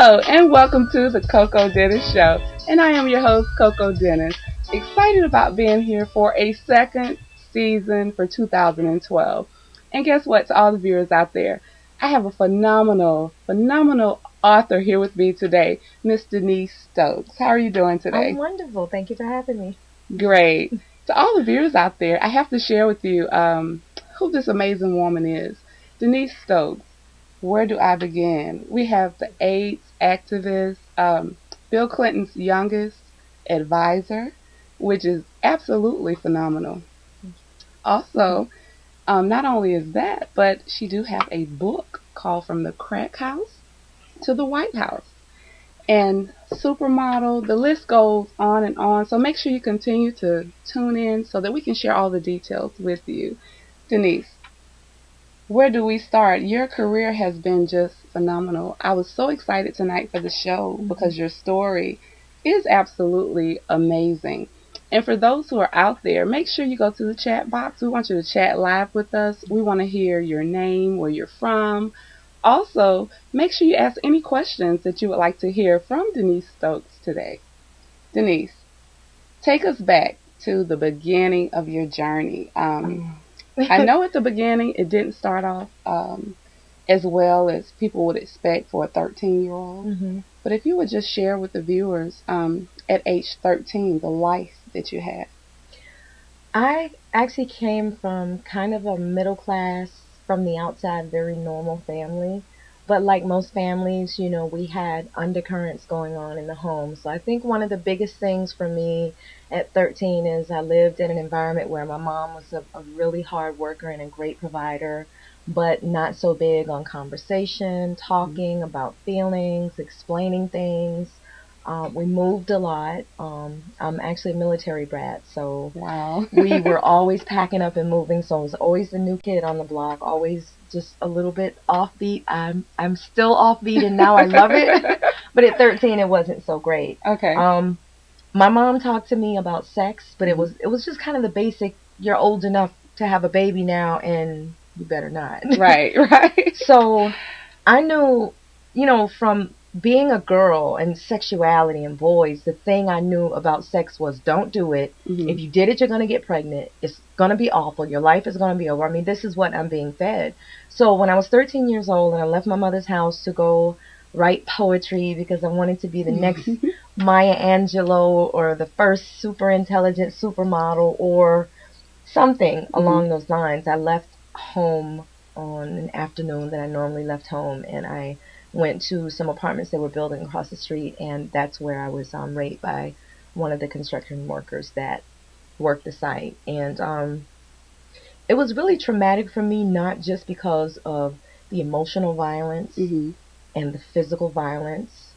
Hello and welcome to the KoKo Dennis Show. And I am your host, KoKo Dennis. Excited about being here for a second season for 2012. And guess what, to all the viewers out there, I have a phenomenal author here with me today, Miss Denise Stokes. How are you doing today? I'm wonderful. Thank you for having me. Great. To all the viewers out there, I have to share with you who this amazing woman is. Denise Stokes. Where do I begin? We have the AIDS activist, Bill Clinton's youngest advisor, which is absolutely phenomenal. Also, not only is that, but she do have a book called From the Crack House to the White House. And supermodel, the list goes on and on. So make sure you continue to tune in so that we can share all the details with you. Denise, where do we start? Your career has been just phenomenal. I was so excited tonight for the show because your story is absolutely amazing. And for those who are out there, make sure you go to the chat box. We want you to chat live with us. We want to hear your name, where you're from. Also, make sure you ask any questions that you would like to hear from Denise Stokes today. Denise, take us back to the beginning of your journey. I know at the beginning it didn't start off as well as people would expect for a 13-year-old. But if you would just share with the viewers at age 13 the life that you had. I actually came from kind of a middle class, from the outside, very normal family. But like most families, you know, we had undercurrents going on in the home. So I think one of the biggest things for me at 13 is I lived in an environment where my mom was a really hard worker and a great provider, but not so big on conversation, talking about feelings, explaining things. We moved a lot. I'm actually a military brat, so wow. We were always packing up and moving, so I was always the new kid on the block, always just a little bit offbeat. I'm still offbeat, and now I love it. But at 13, it wasn't so great. Okay. My mom talked to me about sex, but it was just kind of the basic, you're old enough to have a baby now, and you better not. Right, right. So I knew, you know, from being a girl and sexuality and boys, the thing I knew about sex was don't do it. If you did it, you're going to get pregnant. It's going to be awful. Your life is going to be over. I mean, this is what I'm being fed. So when I was 13 years old and I left my mother's house to go write poetry because I wanted to be the next Maya Angelou or the first super intelligent supermodel or something along those lines, I left home on an afternoon that I normally left home, and I went to some apartments they were building across the street, and that's where I was raped by one of the construction workers that worked the site. And it was really traumatic for me, not just because of the emotional violence and the physical violence,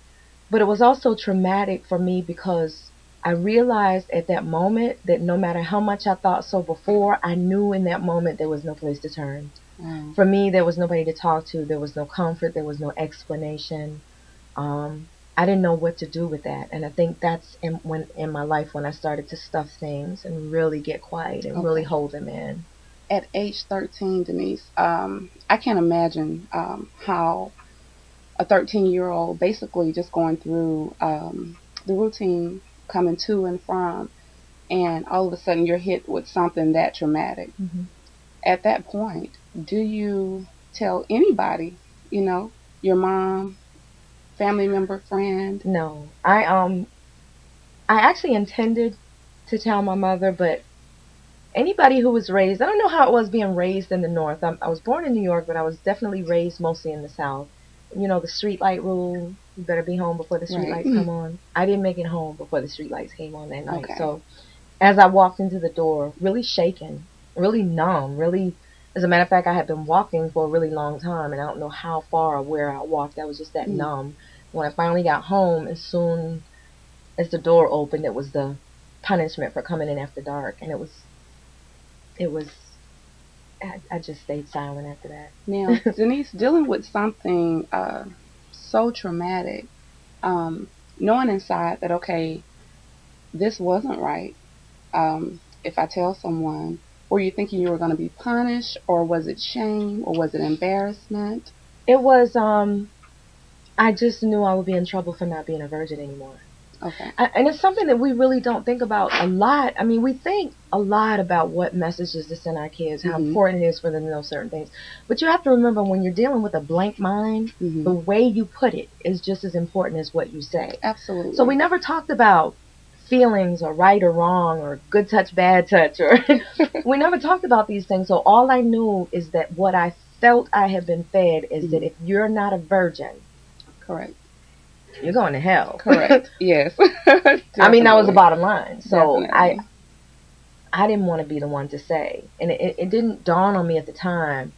but it was also traumatic for me because I realized at that moment that no matter how much I thought so before, I knew in that moment there was no place to turn. For me, there was nobody to talk to. There was no comfort. There was no explanation. I didn't know what to do with that. And I think that's in my life when I started to stuff things and really get quiet and really hold them in. At age 13, Denise, I can't imagine how a 13-year-old basically just going through the routine, coming to and from, and all of a sudden you're hit with something that traumatic. At that point, do you tell anybody, you know, your mom, family member, friend? No. I actually intended to tell my mother, but anybody who was raised, I don't know how it was being raised in the North. I was born in New York, but I was definitely raised mostly in the South. You know, the street light rule, you better be home before the street lights come on. I didn't make it home before the street lights came on that night. So as I walked into the door, really shaken, really numb, really, as a matter of fact, I had been walking for a really long time, and I don't know how far or where I walked. I was just that numb. When I finally got home, as soon as the door opened, it was the punishment for coming in after dark, and I just stayed silent after that. Now, Denise, dealing with something so traumatic, knowing inside that, okay, this wasn't right, if I tell someone, were you thinking you were going to be punished, or was it shame, or was it embarrassment? It was I just knew I would be in trouble for not being a virgin anymore. Okay. And it's something that we really don't think about a lot. I mean, we think a lot about what messages to send our kids, how important it is for them to know certain things. But you have to remember, when you're dealing with a blank mind, the way you put it is just as important as what you say. Absolutely. So we never talked about feelings or right or wrong or good touch, bad touch, or we never talked about these things. So all I knew is that what I felt I had been fed is that if you're not a virgin, correct, you're going to hell. Correct. Yes. I mean, that was the bottom line. So Definitely. I didn't want to be the one to say, and it didn't dawn on me at the time,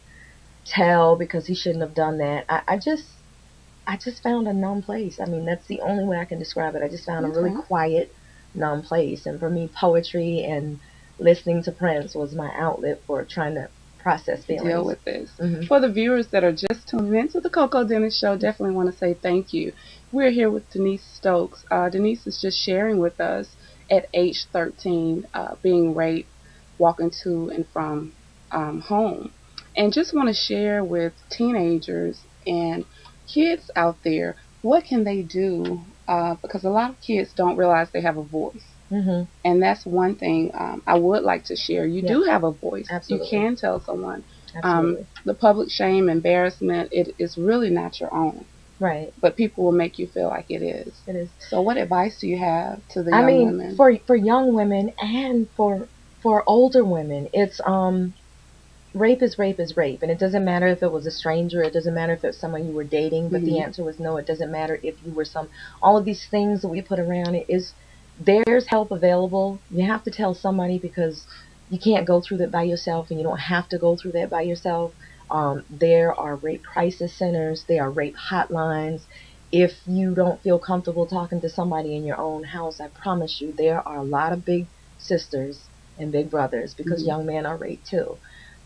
because he shouldn't have done that. I just found a numb place. I mean, that's the only way I can describe it. I just found a really quiet, numb place. And for me, poetry and listening to Prince was my outlet for trying to process feelings. Deal with this. For the viewers that are just tuning into the KoKo Dennis Show, definitely want to say thank you. We're here with Denise Stokes. Denise is just sharing with us at age 13, being raped, walking to and from home. And just want to share with teenagers and kids out there, what can they do? Because a lot of kids don't realize they have a voice. And that's one thing I would like to share. You do have a voice. Absolutely. You can tell someone. Absolutely. The public shame, embarrassment, it is really not your own. Right. But people will make you feel like it is. It is. So what advice do you have to the young women? For young women and for older women, it's rape is rape is rape. And it doesn't matter if it was a stranger, it doesn't matter if it's someone you were dating, but the answer was no. It doesn't matter if you were all of these things that we put around it. There's help available. You have to tell somebody, because you can't go through that by yourself, and you don't have to go through that by yourself. There are rape crisis centers. There are rape hotlines. If you don't feel comfortable talking to somebody in your own house, I promise you there are a lot of big sisters and big brothers, because young men are raped too,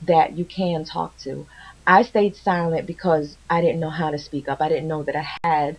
that you can talk to. I stayed silent because I didn't know how to speak up. I didn't know that I had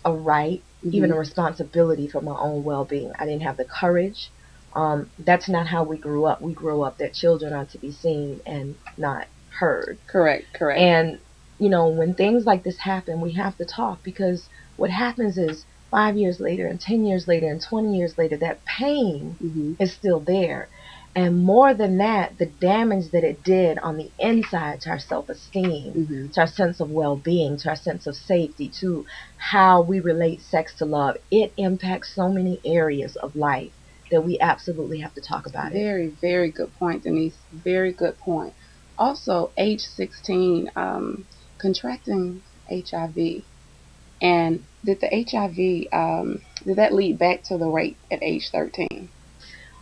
a right, even a responsibility for my own well-being. I didn't have the courage. That's not how we grew up. We grew up that children are to be seen and not heard. Correct. And, when things like this happen, we have to talk, because what happens is 5 years later and 10 years later and 20 years later, that pain is still there. And more than that, the damage that it did on the inside to our self-esteem, to our sense of well-being, to our sense of safety, to how we relate sex to love, it impacts so many areas of life that we absolutely have to talk about it. Very, very good point, Denise. Very good point. Also, age 16, contracting HIV. And did the HIV, did that lead back to the rape at age 13?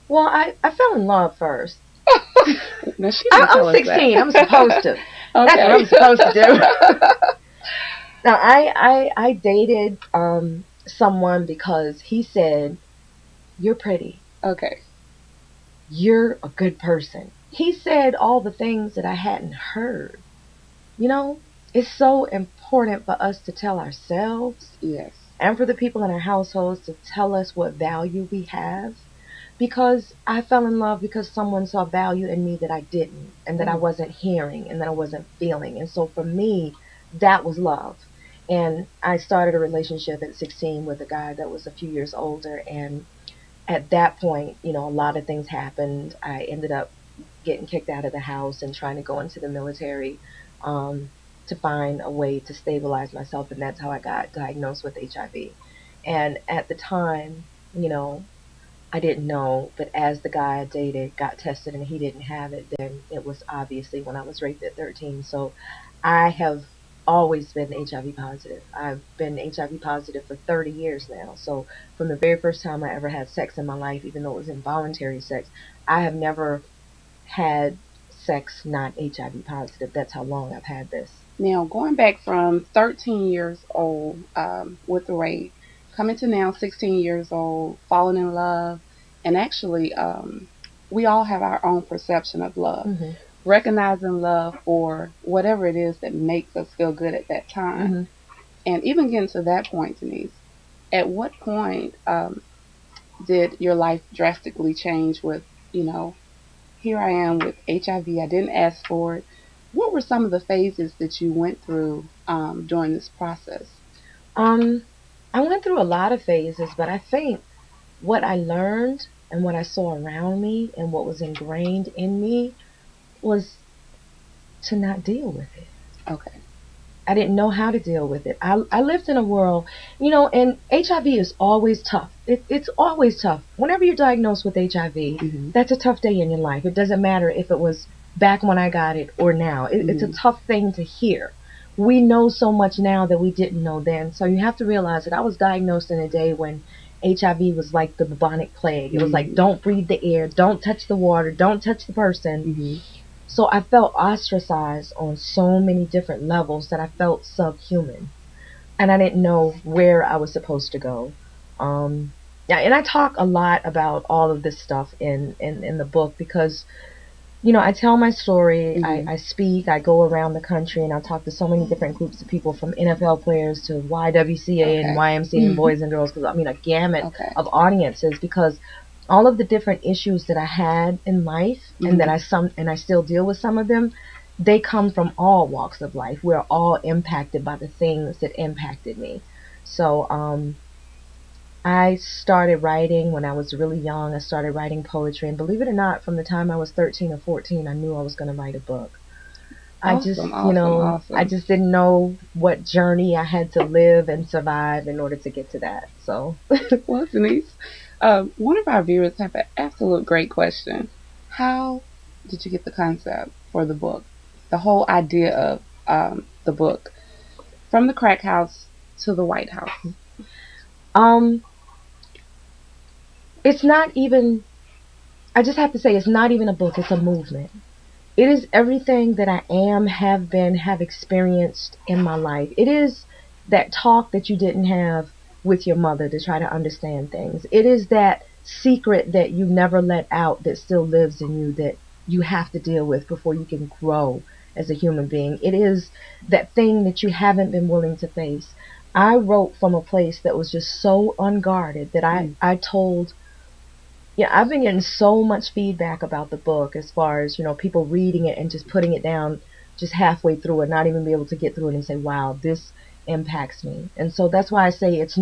Well, I fell in love first. No, I'm 16. I'm supposed to. That's what I'm supposed to do. Now, I dated someone because he said, "You're pretty. Okay. You're a good person." He said all the things that I hadn't heard. It's so important for us to tell ourselves, yes, and for the people in our households to tell us what value we have. Because I fell in love because someone saw value in me that I didn't, and that I wasn't hearing, and that I wasn't feeling. And so for me, that was love. And I started a relationship at 16 with a guy that was a few years older. And at that point, a lot of things happened. I ended up getting kicked out of the house and trying to go into the military to find a way to stabilize myself. And that's how I got diagnosed with HIV. And at the time, I didn't know, but as the guy I dated got tested and he didn't have it, then it was obviously when I was raped at 13. So I have always been HIV positive. I've been HIV positive for 30 years now. So from the very first time I ever had sex in my life, even though it was involuntary sex, I have never had sex not HIV positive. That's how long I've had this. Now, going back from 13 years old with the rape, coming to now 16 years old, falling in love, and actually we all have our own perception of love. Recognizing love for whatever it is that makes us feel good at that time. And even getting to that point, Denise, at what point did your life drastically change with, here I am with HIV, I didn't ask for it. What were some of the phases that you went through during this process? Um, I went through a lot of phases, but I think what I learned and what I saw around me and what was ingrained in me was to not deal with it. Okay. I didn't know how to deal with it. I lived in a world, you know, and HIV is always tough. It's always tough. Whenever you're diagnosed with HIV, that's a tough day in your life. It doesn't matter if it was back when I got it or now. It's a tough thing to hear. We know so much now that we didn't know then. So you have to realize that I was diagnosed in a day when HIV was like the bubonic plague. It was like, don't breathe the air, don't touch the water, don't touch the person. So I felt ostracized on so many different levels that I felt subhuman. And I didn't know where I was supposed to go. Yeah, and I talk a lot about all of this stuff in the book because, you know, I tell my story, I speak, I go around the country, and I talk to so many different groups of people, from NFL players to YWCA and YMCA and Boys and Girls, because I mean a gamut of audiences, because all of the different issues that I had in life and that I still deal with some of them, they come from all walks of life. We're all impacted by the things that impacted me. So I started writing when I was really young. I started writing poetry, and believe it or not, from the time I was 13 or 14, I knew I was going to write a book. I just didn't know what journey I had to live and survive in order to get to that. So, well, Denise, one of our viewers have an absolute great question. How did you get the concept for the book? The whole idea of the book, from the crack house to the White House. It's not even, I just have to say, it's not even a book, it's a movement. It is everything that I am, have been, have experienced in my life. It is that talk that you didn't have with your mother to try to understand things. It is that secret that you never let out that still lives in you, that you have to deal with before you can grow as a human being. It is that thing that you haven't been willing to face. I wrote from a place that was just so unguarded that I told, yeah, I've been getting so much feedback about the book, as far as, you know, people reading it and just putting it down just halfway through and not even be able to get through it and say, wow, this impacts me. And so that's why I say it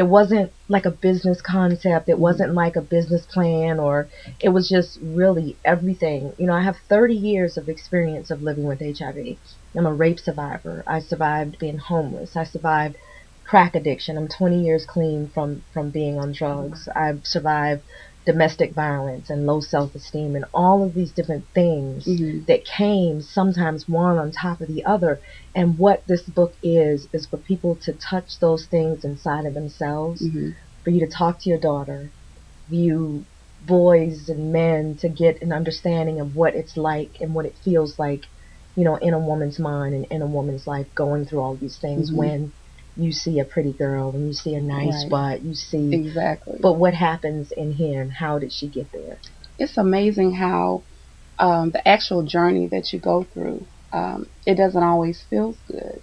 wasn't like a business concept. It wasn't like a business plan, or it was just really everything. You know, I have 30 years of experience of living with HIV. I'm a rape survivor. I survived being homeless. I survived crack addiction. I'm 20 years clean from being on drugs. I've survived domestic violence and low self-esteem and all of these different things that came, sometimes one on top of the other. And what this book is for people to touch those things inside of themselves, for you to talk to your daughter, for you boys and men to get an understanding of what it's like and what it feels like, you know, in a woman's mind and in a woman's life, going through all these things when you see a pretty girl, when you see a nice butt, you see exactly. But what happens in here, and how did she get there? It's amazing how the actual journey that you go through, it doesn't always feel good,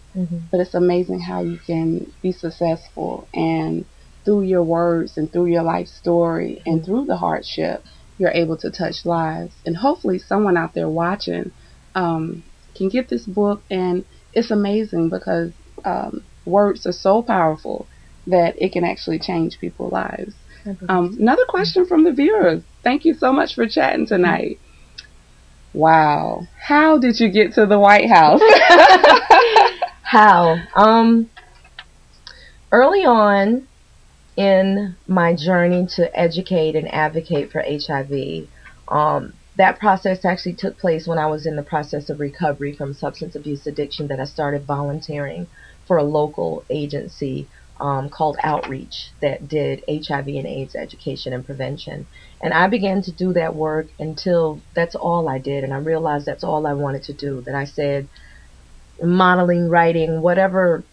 but it's amazing how you can be successful, and through your words and through your life story and through the hardship, you're able to touch lives. And hopefully someone out there watching can get this book. And it's amazing because words are so powerful that it can actually change people's lives. Another question from the viewers. Thank you so much for chatting tonight. Wow. How did you get to the White House? How? Early on in my journey to educate and advocate for HIV, that process actually took place when I was in the process of recovery from substance abuse addiction, that I started volunteering for a local agency called Outreach that did HIV and AIDS education and prevention. And I began to do that work until that's all I did. And I realized that's all I wanted to do. That I said, modeling, writing, whatever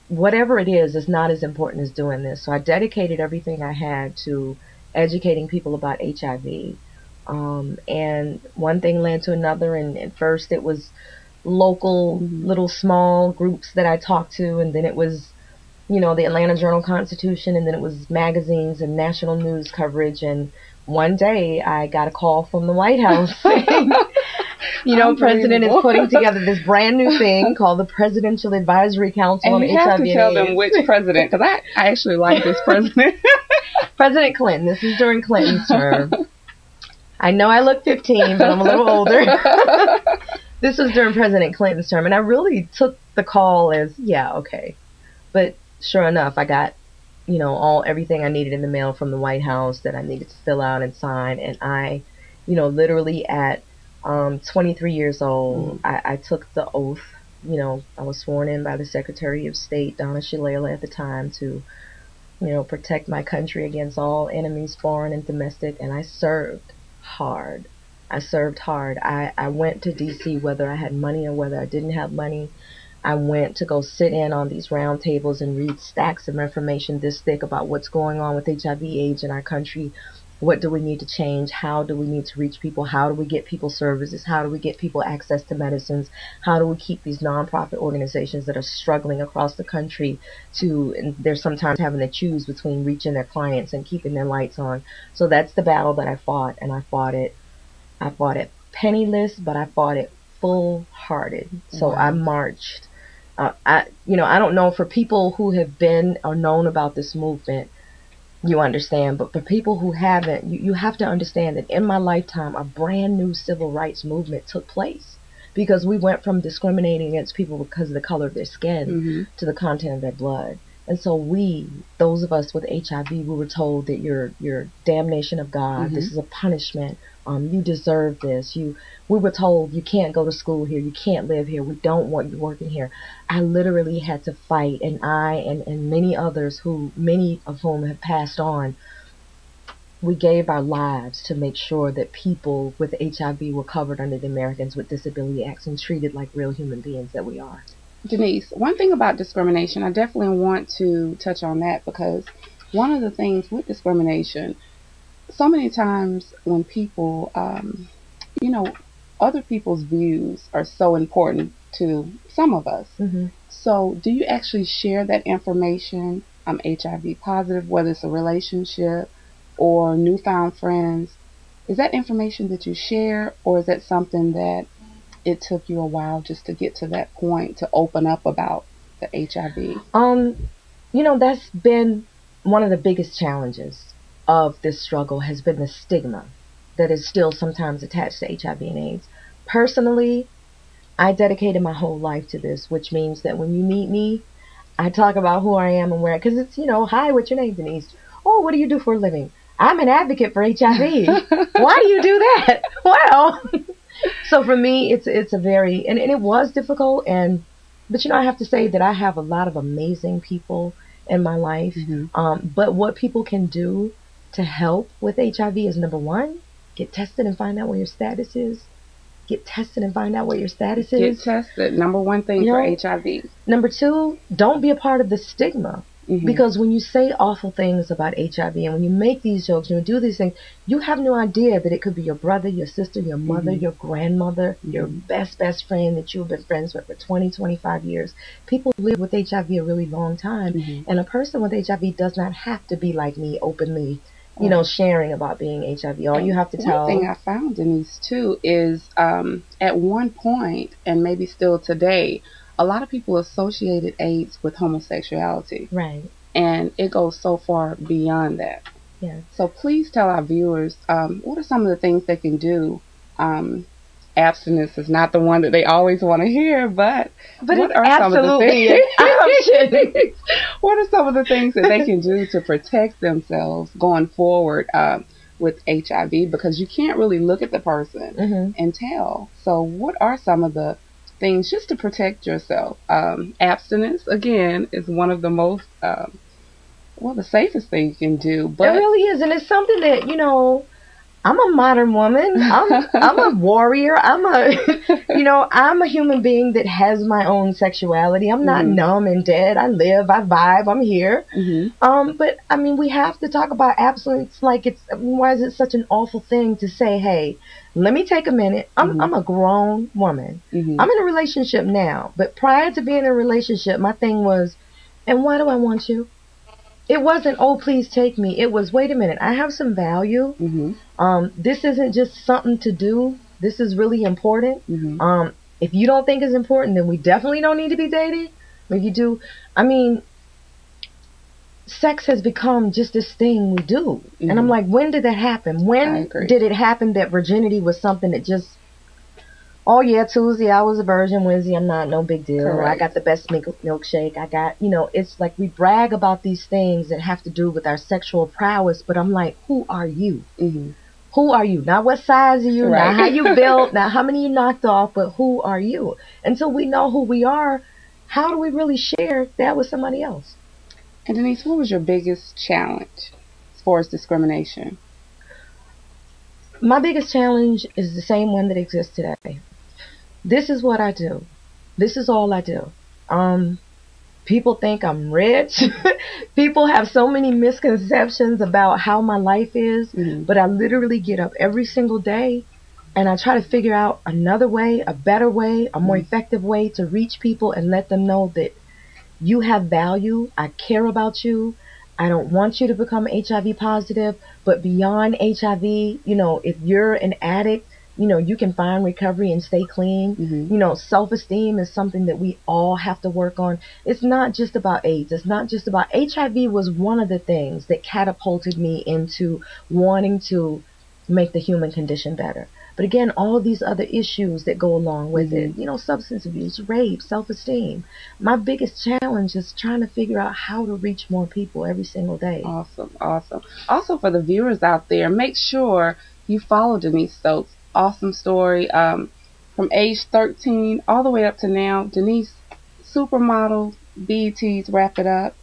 it is not as important as doing this. So I dedicated everything I had to educating people about HIV. And one thing led to another. And at first it was local, little small groups that I talked to. And then it was, you know, the Atlanta Journal-Constitution, and then it was magazines and national news coverage. And one day I got a call from the White House saying, You know, President is putting together this brand new thing called the Presidential Advisory Council on HIV and AIDS. And you have to tell them which president, because I actually like this president. President Clinton. This is during Clinton's term. I know I look 15, but I'm a little older. This was during President Clinton's term, and I really took the call as, yeah, okay. But sure enough, I got, you know, everything I needed in the mail from the White House that I needed to fill out and sign, and I, you know, literally at 23 years old, I took the oath. You know, I was sworn in by the Secretary of State, Donna Shalala, at the time, to, you know, protect my country against all enemies, foreign and domestic, and I served hard. I served hard. I went to D.C. whether I had money or whether I didn't have money. I went to go sit in on these round tables and read stacks of information this thick about what's going on with HIV/AIDS in our country. What do we need to change? How do we need to reach people? How do we get people services? How do we get people access to medicines? How do we keep these nonprofit organizations that are struggling across the country and they're sometimes having to choose between reaching their clients and keeping their lights on? So that's the battle that I fought, and I fought it penniless, but I fought it full-hearted. So wow. I marched. I don't know, for people who have been or known about this movement, you understand, but for people who haven't, you have to understand that in my lifetime, a brand new civil rights movement took place, because we went from discriminating against people because of the color of their skin to the content of their blood. And so those of us with HIV, we were told that you're damnation of God. This is a punishment. You deserve this. We were told you can't go to school here. You can't live here. We don't want you working here. I literally had to fight, and I and many others, many of whom have passed on, we gave our lives to make sure that people with HIV were covered under the Americans with Disability Act and treated like real human beings that we are. Denise, one thing about discrimination, I definitely want to touch on that, because one of the things with discrimination, so many times when people, other people's views are so important to some of us. So do you actually share that information? I'm HIV positive, whether it's a relationship or newfound friends. Is that information that you share, or is that something that it took you a while just to get to that point to open up about the HIV? That's been one of the biggest challenges of this struggle, has been the stigma that is still sometimes attached to HIV and AIDS. Personally, I dedicated my whole life to this, which means that when you meet me, I talk about who I am and where, because it's, hi, what's your name, Denise? Oh, what do you do for a living? I'm an advocate for HIV. Why do you do that? Well, so for me, it's a very, and it was difficult, but I have to say that I have a lot of amazing people in my life. But what people can do to help with HIV is, number one, get tested and find out what your status is. Get tested and find out what your status is. Get tested, number one thing for HIV. Number two, don't be a part of the stigma. Because when you say awful things about HIV, and when you make these jokes, and you do these things, you have no idea that it could be your brother, your sister, your mother, your grandmother, your best friend that you've been friends with for 20, 25 years. People live with HIV a really long time, and a person with HIV does not have to be like me, openly, sharing about being HIV. All you have to tell... One thing I found, Denise, too, is at one point, and maybe still today, a lot of people associated AIDS with homosexuality. Right. And it goes so far beyond that. Yeah. So please tell our viewers, what are some of the things they can do? Abstinence is not the one that they always want to hear, but what are some of the things? What are some of the things that they can do to protect themselves going forward with HIV? Because you can't really look at the person and tell. So what are some of the things just to protect yourself? Abstinence, again, is one of the most, the safest thing you can do. But it really is, and it's something that, I'm a modern woman. I'm a warrior. I'm a human being that has my own sexuality. I'm not numb and dead. I live, I vibe, I'm here. But I mean, we have to talk about abstinence like why is it such an awful thing to say, hey, let me take a minute. I'm a grown woman. I'm in a relationship now, but prior to being in a relationship, my thing was, and why do I want you? It wasn't, oh, please take me. It was, wait a minute, I have some value. This isn't just something to do. this is really important. Mm-hmm. If you don't think it's important, then we definitely don't need to be dating. If you do, I mean, sex has become just this thing we do. Mm-hmm. And I'm like, when did that happen? When did it happen that virginity was something that just, oh yeah, Tuesday I was a virgin, Wednesday I'm not, no big deal. Correct. I got the best milkshake. I got, you know, it's like we brag about these things that have to do with our sexual prowess, but I'm like, who are you? Mm-hmm. Who are you? Not what size are you, right. not how you built, not how many you knocked off, but who are you? Until we know who we are, how do we really share that with somebody else? And Denise, what was your biggest challenge as far as discrimination? My biggest challenge is the same one that exists today. This is what I do. This is all I do. People think I'm rich. People have so many misconceptions about how my life is, mm-hmm. but I literally get up every single day and I try to figure out another way, a better way, a more effective way to reach people and let them know that you have value. I care about you. I don't want you to become HIV positive, but beyond HIV, you know, if you're an addict, you know, you can find recovery and stay clean. Mm-hmm. You know, self-esteem is something that we all have to work on. It's not just about AIDS. It's not just about HIV was one of the things that catapulted me into wanting to make the human condition better. But again, all these other issues that go along with mm-hmm. it, you know, substance abuse, rape, self-esteem. My biggest challenge is trying to figure out how to reach more people every single day. Awesome, awesome. Also, for the viewers out there, make sure you follow Denise Stokes. Awesome story. From age 13 all the way up to now. Denise, supermodel, BET's Wrap It Up.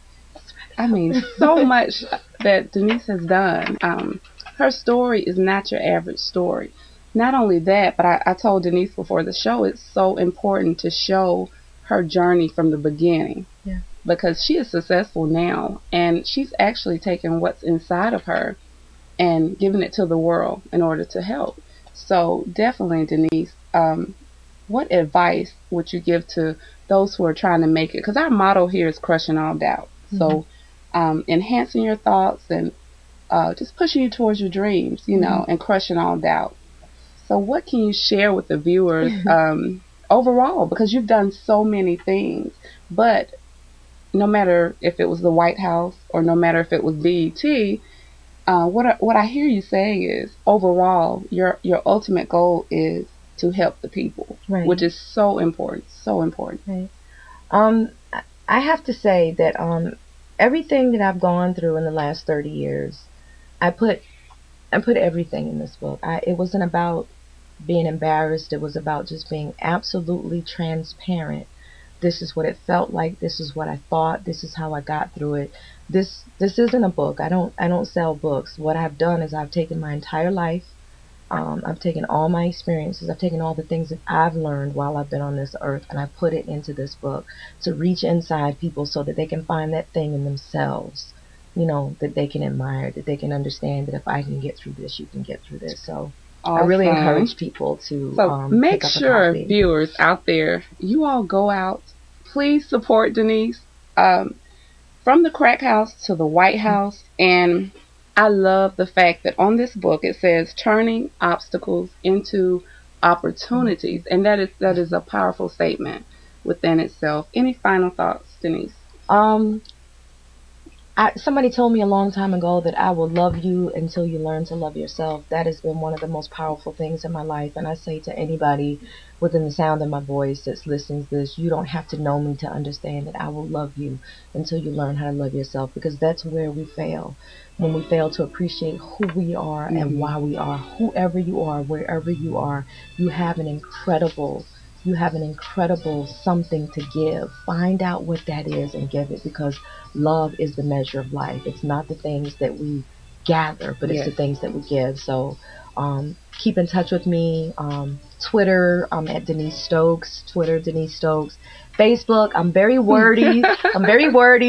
I mean, so much that Denise has done. Her story is not your average story. Not only that, but I told Denise before the show, it's so important to show her journey from the beginning. Yeah. Because she is successful now, and she's actually taken what's inside of her and given it to the world in order to help. So definitely, Denise, what advice would you give to those who are trying to make it? Because our motto here is crushing all doubt. Mm-hmm. So enhancing your thoughts and just pushing you towards your dreams, you know, and crushing all doubt. So what can you share with the viewers overall? Because you've done so many things, but no matter if it was the White House or no matter if it was BET, what I hear you saying is overall your ultimate goal is to help the people, right. which is so important, so important. Right. I have to say that everything that I've gone through in the last 30 years, I put everything in this book. It wasn't about being embarrassed. It was about just being absolutely transparent. This is what it felt like. This is what I thought. This is how I got through it. This isn't a book. I don't sell books. What I've done is I've taken my entire life. I've taken all my experiences. I've taken all the things that I've learned while I've been on this earth, and I've put it into this book to reach inside people so that they can find that thing in themselves, you know, that they can admire, that they can understand that if I can get through this, you can get through this. So awesome. I really encourage people to make sure, viewers out there, you all go out. Please support Denise. From the crack house to the White House. And I love the fact that on this book it says turning obstacles into opportunities. And that is a powerful statement within itself. Any final thoughts, Denise? Somebody told me a long time ago that I will love you until you learn to love yourself. That has been one of the most powerful things in my life. And I say to anybody within the sound of my voice that's listening to this, you don't have to know me to understand that I will love you until you learn how to love yourself, because that's where we fail. When we fail to appreciate who we are and why we are. Whoever you are, wherever you are, you have an incredible something to give. Find out what that is and give it, because love is the measure of life. It's not the things that we gather, but it's the things that we give. So keep in touch with me. Twitter, I'm at Denise Stokes. Twitter, Denise Stokes. Facebook, I'm very wordy.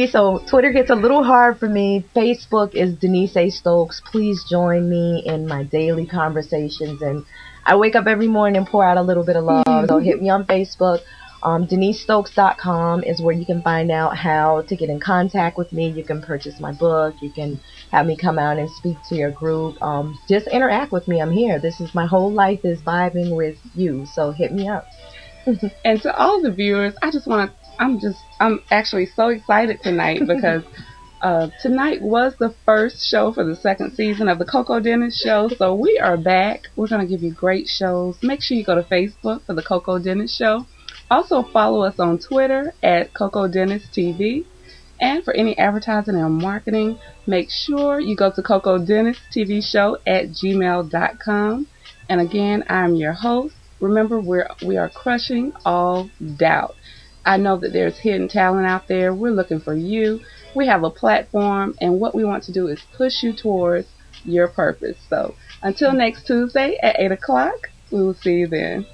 So Twitter gets a little hard for me. Facebook is Denise A. Stokes. Please join me in my daily conversations. And I wake up every morning and pour out a little bit of love. So hit me on Facebook. DeniseStokes.com is where you can find out how to get in contact with me. You can purchase my book. You can have me come out and speak to your group. Just interact with me. I'm here. This is my whole life is vibing with you. So hit me up. And to all the viewers, I'm actually so excited tonight because tonight was the first show for the second season of the KoKo Dennis show. So we are back. We're going to give you great shows. Make sure you go to Facebook for the KoKo Dennis show. Also follow us on Twitter at KoKo Dennis TV. And for any advertising and marketing, make sure you go to KoKo Dennis TV show at gmail.com. And again, I'm your host. Remember, we are crushing all doubt. I know that there's hidden talent out there. We're looking for you. We have a platform, and what we want to do is push you towards your purpose. So until next Tuesday at 8 o'clock, we will see you then.